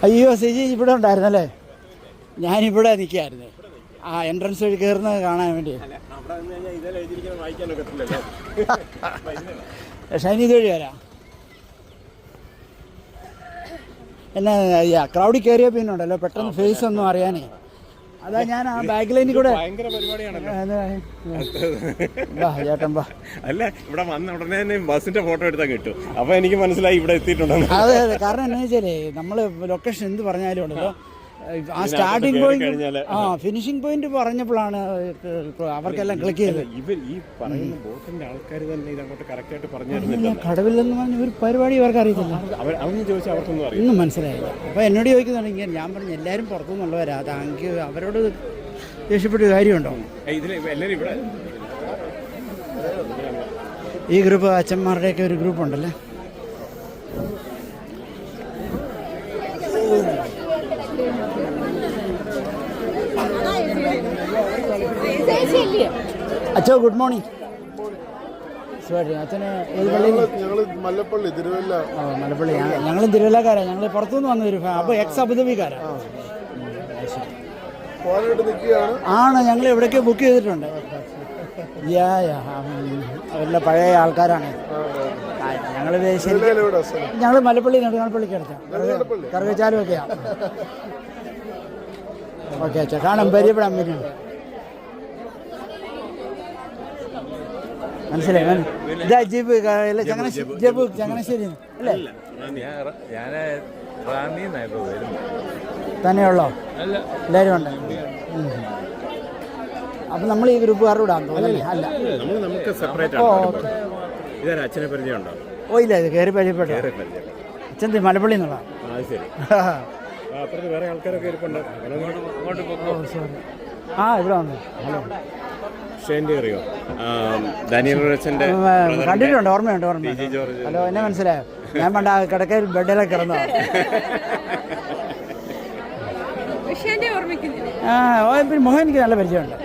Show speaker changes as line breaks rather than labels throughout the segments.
അയ്യോ സിജി ഇവിടെ ഉണ്ടായിരുന്നല്ലേ? ഞാനിവിടെ നിൽക്കുകയായിരുന്നു. ആ എൻട്രൻസ് വഴി കയറുന്നത് കാണാൻ വേണ്ടി. ഷൈനി ഇത് വഴി വരാം. എന്നാ ക്രൗഡിൽ കയറിയ പിന്നെ ഉണ്ടല്ലോ പെട്ടെന്ന് ഫേസ് ഒന്നും അറിയാനേ. അതാ ഞാൻ ആ ബാക്ക് ലൈനിൽ കൂടെ ചേട്ടൻ വാ.
അല്ല ഇവിടെ വന്ന ഉടനെ തന്നെ ബസിന്റെ ഫോട്ടോ എടുത്താൽ കിട്ടും. അപ്പൊ എനിക്ക് മനസ്സിലായി ഇവിടെ എത്തിയിട്ടുണ്ടെന്ന്.
അതെ അതെ, കാരണം എന്താ വെച്ചാലേ നമ്മള് ലൊക്കേഷൻ എന്ത് പറഞ്ഞാലും ഉണ്ടല്ലോ ആ സ്റ്റാർട്ടിംഗ് പോയിന്റ് ഫിനിഷിംഗ് പോയിന്റ് പറഞ്ഞപ്പോഴാണ് അവർക്കെല്ലാം ക്ലിക്ക് ചെയ്തത്.
ഇവർ ഈ പറയുന്ന ബോട്ടിന്റെ ആൾക്കാർ തന്നെ ഇത് അങ്ങോട്ട് കറക്റ്റ് ആയിട്ട് പറഞ്ഞു തരുന്നില്ല.
കടവില്ലെന്ന് പറഞ്ഞ ഒരു പരിപാടി അവർക്ക് അറിയത്തില്ല.
അവന് ചോദിച്ചാൽ അവർക്കൊന്നും അറിയാം,
ഒന്നും മനസ്സിലായില്ല. അപ്പോൾ എന്നോട് ചോദിക്കുന്നുണ്ട് ഇങ്ങനെ. ഞാൻ പറഞ്ഞു എല്ലാവരും പുറത്തുനിന്നുള്ളവരാ, അത് അവരോട് ദേഷ്യപ്പെട്ട കാര്യമുണ്ടോ? ഈ ഗ്രൂപ്പ് അച്ഛന്മാരുടെയൊക്കെ ഒരു ഗ്രൂപ്പ് ഉണ്ടല്ലേ. അച്ഛോ ഗുഡ് മോർണിംഗ്. അച്ഛന് ഏത് പള്ളിയിൽ?
മല്ലപ്പള്ളി, തിരുവല്ല.
മലപ്പള്ളി. ഞങ്ങളും തിരുവല്ലക്കാരാണ്. ഞങ്ങൾ പുറത്തുനിന്ന് വന്ന ഒരു അപ്പോൾ എക്സ് അബുദാബിക്കാരാണ്. ആണ്, ഞങ്ങൾ എവിടെയൊക്കെ ബുക്ക് ചെയ്തിട്ടുണ്ട്. അവരുടെ പഴയ ആൾക്കാരാണ് ഞങ്ങൾ. ഞങ്ങൾ മലപ്പള്ളി നെടുങ്ങാൽപ്പള്ളിക്ക് അടുത്താണ്, കറുകച്ചാലും ഒക്കെയാണ്. ഓക്കെ അച്ഛാ, കാണാൻ പരിചയപ്പെടാൻ പറ്റുന്നുണ്ട്. മനസ്സിലായി. ഇതാ ജീപ്പ് ചങ്ങനാശ്ശേരി അല്ലേ? തന്നെയുള്ളോ? എല്ലാവരും ഉണ്ട്. അപ്പം നമ്മൾ ഈ ഗ്രൂപ്പുകാരുടെ കൂടെ തോന്നുന്നല്ലേ? അല്ല,
അച്ഛനെ പരിചയമുണ്ടോ?
ഓ ഇല്ല, ഇത് കയറി പരിചയപ്പെട്ടു. അച്ഛൻ മലപ്പള്ളി എന്നുള്ള.
വേറെ ആൾക്കാരൊക്കെ ഇരിപ്പുണ്ട്.
ആ ഇവിടെ വന്നു. ഹലോ,
അറിയോ? ദാനിയേൽ റോച്ചന്റെ
കണ്ടിട്ടുണ്ട്, ഓർമ്മയുണ്ട്. ഹലോ, എന്നെ മനസ്സിലായോ? ഞാൻ പണ്ട് ആ കിടക്കയിൽ ബെഡിലൊക്കെ കിടന്നോ. പിന്നെ മുഖം എനിക്ക് നല്ല പരിചയമുണ്ട്.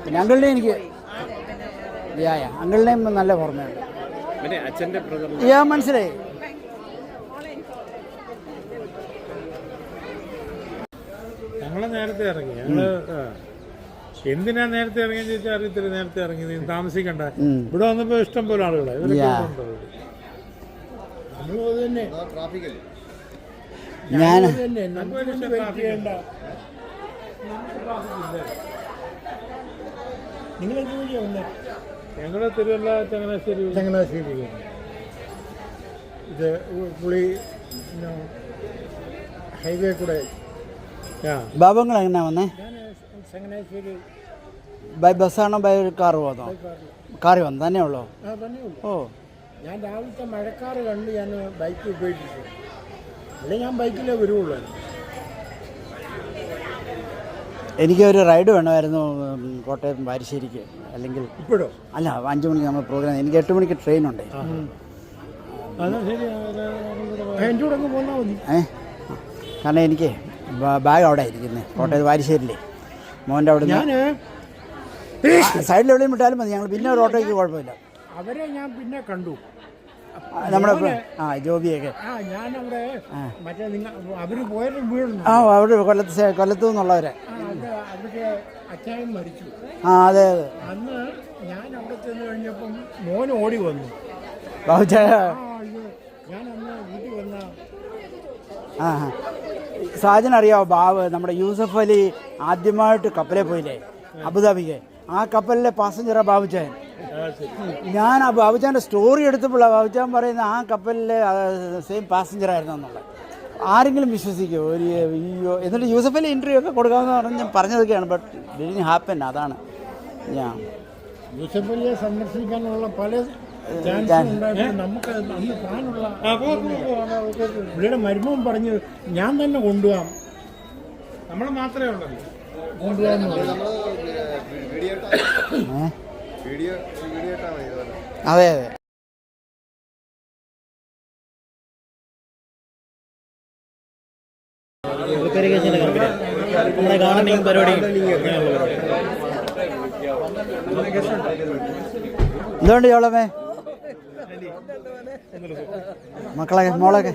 പിന്നെ അങ്കിളിനെ എനിക്ക് അങ്കിളിനെയും നല്ല ഓർമ്മയുണ്ട്. മനസ്സിലായി.
ഞങ്ങളെ നേരത്തെ ഇറങ്ങി. എന്തിനാ നേരത്തെ ഇറങ്ങിയെന്ന് ചോദിച്ചാൽ അറിയത്തില്ല. നേരത്തെ ഇറങ്ങി താമസിക്കണ്ട. ഇവിടെ വന്നപ്പോ ഇഷ്ടം പോലെ ആളുകളാണ്. ഞങ്ങള് തിരുവല്ല ചങ്ങനാശ്ശേരി ഇത് പുളി ഹൈവേ കൂടെ.
ബാബങ്ങൾ എങ്ങനെയാ വന്നേ?
ചങ്ങനാശ്ശേരി
ബൈ ബസ്സാണോ ബൈ കാർ പോന്നോ? കാറി വന്നു തന്നെ ഉള്ളോ? ഓ,
ഞാൻ രാവിലത്തെ മഴക്കാറ് കണ്ട് ഞാൻ ബൈക്ക് ഉപയോഗിച്ചു. അല്ലെങ്കിൽ ഞാൻ ബൈക്കിലേ വരുള്ളൂ.
എനിക്കൊരു റൈഡ് വേണമായിരുന്നു കോട്ടയം ബാരിശ്ശേരിക്ക്. അല്ലെങ്കിൽ
ഇപ്പോഴോ?
അല്ല, 5 മണിക്ക് നമ്മൾ പ്രോഗ്രാം. എനിക്ക് 8 മണിക്ക് ട്രെയിനുണ്ട്.
എൻ്റെ കൂടെ അങ്ങ് പോന്നാൽ മതി.
കാരണം എനിക്ക് ബാഗ് അവിടെ ഇരിക്കുന്നത് കോട്ടയത്ത് ബാരിശ്ശേരിയില്ലേ, മോൻ്റെ അവിടെ. ഞാൻ സൈഡിൽ എവിടെയും വിട്ടാലും മതി. ഞങ്ങൾ പിന്നെ ഒരു ഓട്ടോയ്ക്ക് കുഴപ്പമില്ല.
അവരെ ഞാൻ പിന്നെ കണ്ടു,
നമ്മുടെ ജോബിയൊക്കെ.
ഞാനവിടെ മറ്റേ അവര് പോയാലും വീഴുന്നു.
അവിടെ കൊല്ലത്തു നിന്നുള്ളവരെ.
അവരുടെ അച്ഛൻ മരിച്ചു.
അതെ അതെ.
അന്ന് ഞാൻ അവിടെ ചെന്ന് കഴിഞ്ഞപ്പം മോൻ ഓടി വന്നു. ഞാൻ അന്ന് വീട്ടിൽ വന്ന
സാജൻ അറിയാവോ? ബാബ് നമ്മുടെ യൂസഫ് അലി ആദ്യമായിട്ട് കപ്പലിൽ പോയില്ലേ അബുദാബിക്ക്? ആ കപ്പലിലെ പാസഞ്ചറാണ് ബാബുച്ചാൻ. ഞാൻ ആ ബാബുച്ചാൻ്റെ സ്റ്റോറി എടുത്തപ്പോഴാണ് ബാബുച്ചാൻ പറയുന്നത് ആ കപ്പലിലെ സെയിം പാസഞ്ചറായിരുന്നു എന്നുള്ളത്. ആരെങ്കിലും വിശ്വസിക്കുമോ? അയ്യോ. എന്നിട്ട് യൂസഫ് അലി ഇൻ്റർവ്യൂ ഒക്കെ കൊടുക്കാമെന്ന് പറഞ്ഞ് പറഞ്ഞതൊക്കെയാണ്. But didn't happen. അതാണ് ഞാൻ
യൂസഫ് അലിയെ സന്ദർശിക്കാനുള്ള പല നമുക്ക് അന്ന് കാണുള്ള പുള്ളിയുടെ മരുമോൻ പറഞ്ഞു ഞാൻ തന്നെ കൊണ്ടുപോകാം, നമ്മൾ മാത്രമേ ഉള്ളൂ കൊണ്ടുപോകാന്ന് പറഞ്ഞു.
അതെ അതെ. ഗാർഡനിങ് പരിപാടി എന്തുകൊണ്ട് ചോളമേ? മക്കളെ മോളൊക്കെ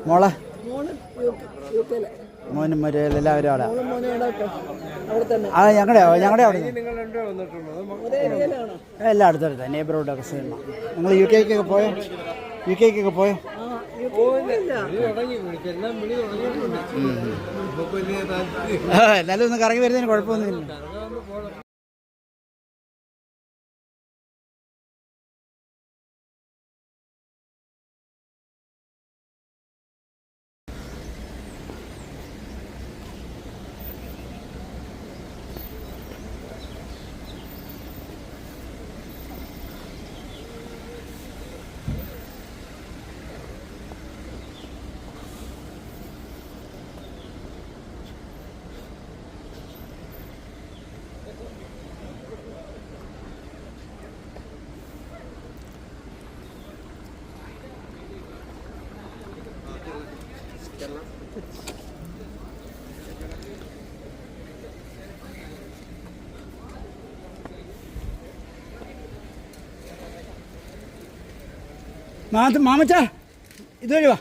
മോളെ മോനും മരുമകളും എല്ലാവരും അവിടെ ഞങ്ങളുടെ അവിടെ എല്ലാം അടുത്തടുത്ത നെയ്ബർഹുഡൊക്കെ സെയിം. നിങ്ങൾ യു കെക്കൊക്കെ പോയോ? എന്നാലും ഒന്ന് കറങ്ങി വരുന്നതിന് കുഴപ്പമൊന്നുമില്ല. മാമച്ച ഇതുവഴി വാ.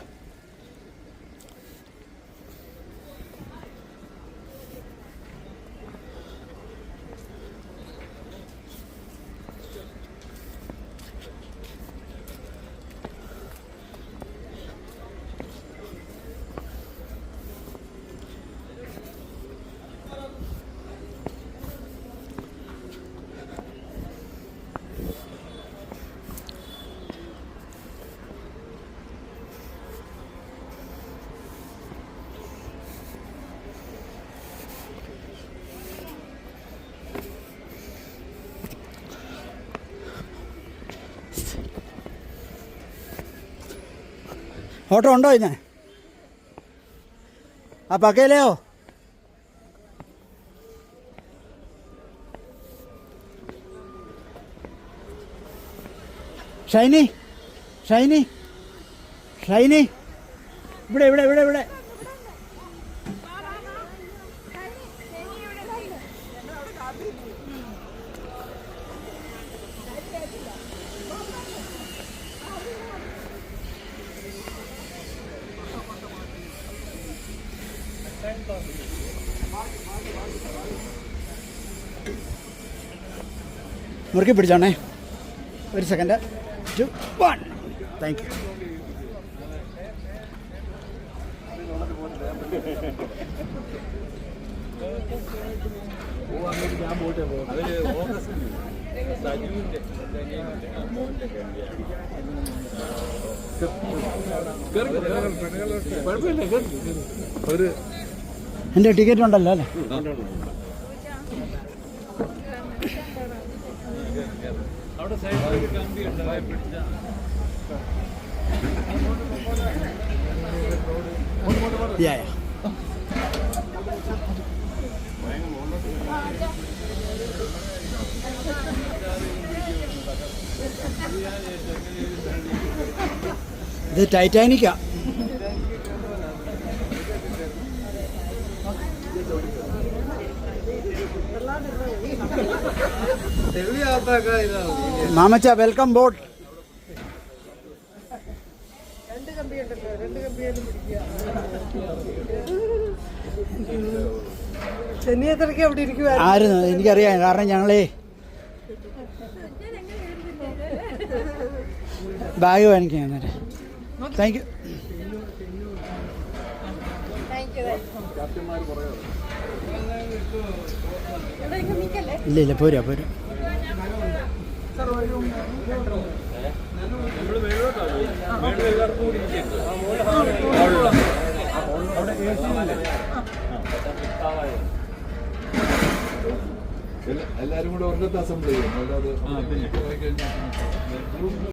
ഫോട്ടോ ഉണ്ടോ ഇന്ന്? ആ പക്കയിലെയോ? ഷൈനി ഇവിടെ മുറുക്കി പിടിച്ചോണേ. ഒരു സെക്കൻഡ്. 2 1 thank you. എൻ്റെ ടിക്കറ്റ് ഉണ്ടല്ലോ അല്ലേ? Yeah. ഇത് ടൈറ്റാനിക്കാ. മാമച്ച വെൽക്കം ബോട്ട്. ആയിരുന്നു എനിക്കറിയാം, കാരണം ഞങ്ങളേ ബാഗ് വാങ്ങിക്കാൻ അന്നേരം. Thank you. ഇല്ല പോരാ.
എല്ലാരും കൂടെ ഒരിടത്ത് അസംബിൾ ചെയ്യും. അല്ലാതെ